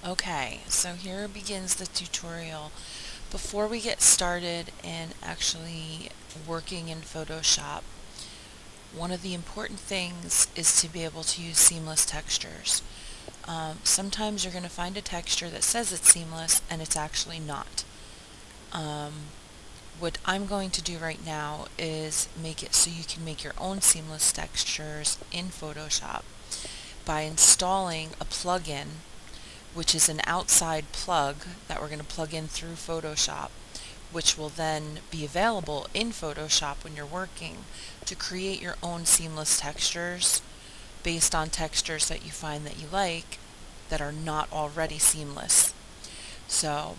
Okay, so here begins the tutorial. Before we get started in actually working in Photoshop, one of the important things is to be able to use seamless textures. Sometimes you're going to find a texture that says it's seamless and it's actually not. What I'm going to do right now is make it so you can make your own seamless textures in Photoshop by installing a plugin, which is an outside plug that we're going to plug in through Photoshop, which will then be available in Photoshop when you're working to create your own seamless textures based on textures that you find that you like that are not already seamless. So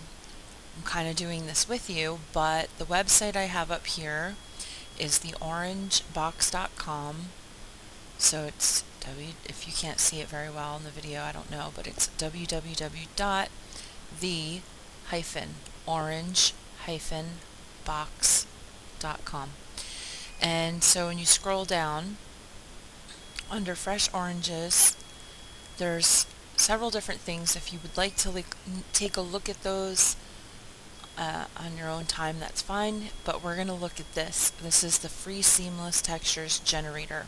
I'm kind of doing this with you, but the website I have up here is theorangebox.com. So it's if you can't see it very well in the video, I don't know, but it's www.the-orange-box.com. And so when you scroll down under fresh oranges, there's several different things. If you would like to take a look at those on your own time, that's fine, but we're going to look at this. This is the free seamless textures generator.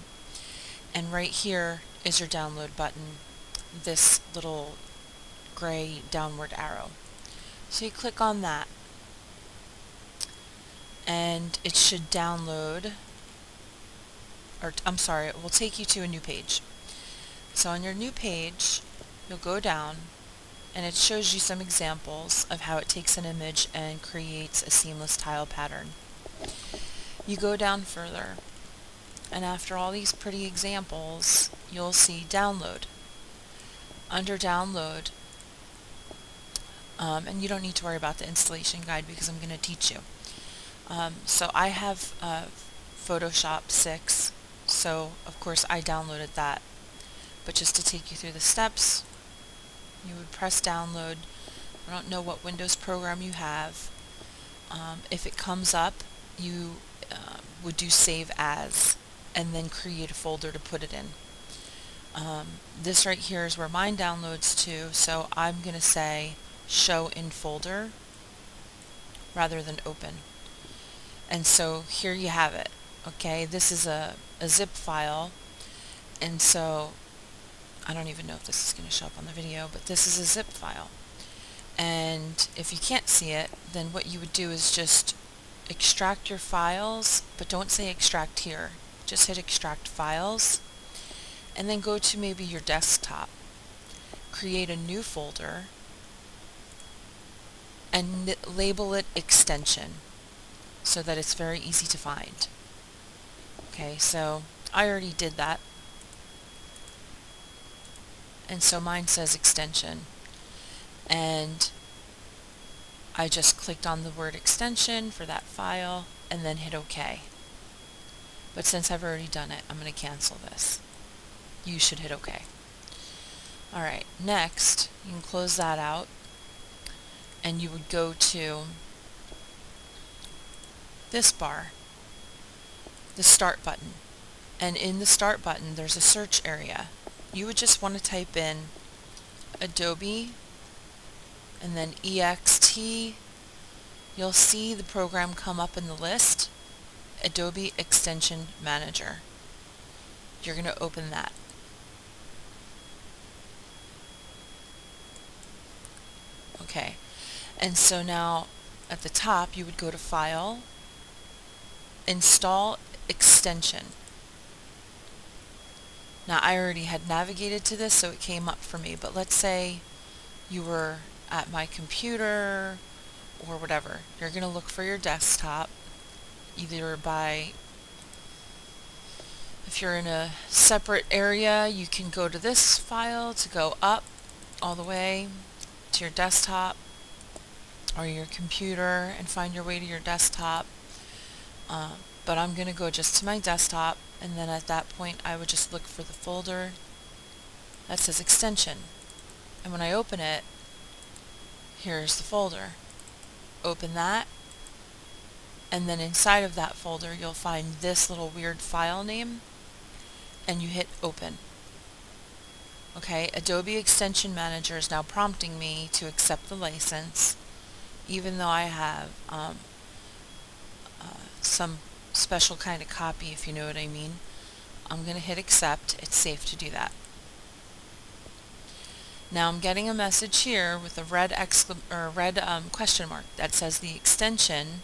And right here is your download button, this little gray downward arrow. So you click on that and it should download, or I'm sorry, it will take you to a new page. So on your new page, you'll go down and it shows you some examples of how it takes an image and creates a seamless tile pattern. You go down further, and after all these pretty examples, you'll see download. Under download, and you don't need to worry about the installation guide because I'm going to teach you. So I have Photoshop 6, so of course I downloaded that. But just to take you through the steps, you would press download. I don't know what Windows program you have. If it comes up, you would do save as and then create a folder to put it in. This right here is where mine downloads to, so I'm going to say show in folder rather than open. And so here you have it. Okay, this is a zip file, and so I don't even know if this is going to show up on the video, but this is a zip file. And if you can't see it, then what you would do is just extract your files, but don't say extract here. Just hit extract files, and then go to maybe your desktop. Create a new folder, and label it extension, so that it's very easy to find. Okay, so I already did that. And so mine says extension, and I just clicked on the word extension for that file and then hit OK. But since I've already done it, I'm going to cancel this. You should hit OK. Alright, next you can close that out, and you would go to this bar, the start button, and in the start button there's a search area. You would just want to type in Adobe and then EXT. You'll see the program come up in the list, Adobe Extension Manager. You're going to open that. Okay, and so now at the top you would go to File, Install Extension. Now I already had navigated to this, so it came up for me, but let's say you were at my computer or whatever. You're going to look for your desktop, either by, if you're in a separate area, you can go to this file to go up all the way to your desktop or your computer and find your way to your desktop. But I'm going to go just to my desktop, and then at that point I would just look for the folder that says extension. And when I open it, here's the folder. Open that, and then inside of that folder you'll find this little weird file name, and you hit open. Okay, Adobe Extension Manager is now prompting me to accept the license, even though I have some special kind of copy, if you know what I mean. I'm going to hit accept. It's safe to do that. Now I'm getting a message here with a red question mark that says the extension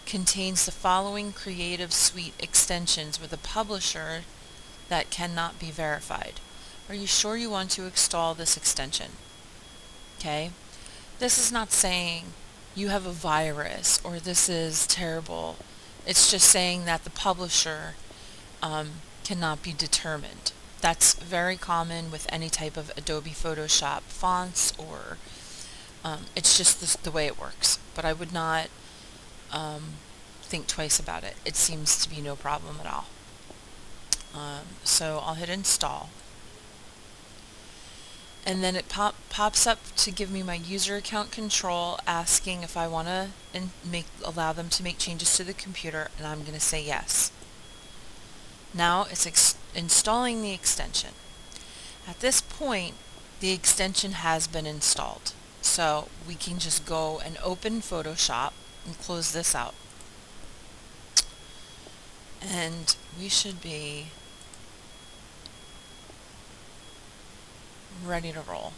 contains the following Creative Suite extensions with a publisher that cannot be verified. Are you sure you want to install this extension? Okay. This is not saying you have a virus or this is terrible. It's just saying that the publisher cannot be determined. That's very common with any type of Adobe Photoshop fonts, or it's just the way it works. But I would not think twice about it. It seems to be no problem at all. So I'll hit install. And then it pops up to give me my user account control, asking if I want to allow them to make changes to the computer, and I'm going to say yes. Now it's installing the extension. At this point, the extension has been installed. So we can just go and open Photoshop and close this out. And we should be ready to roll.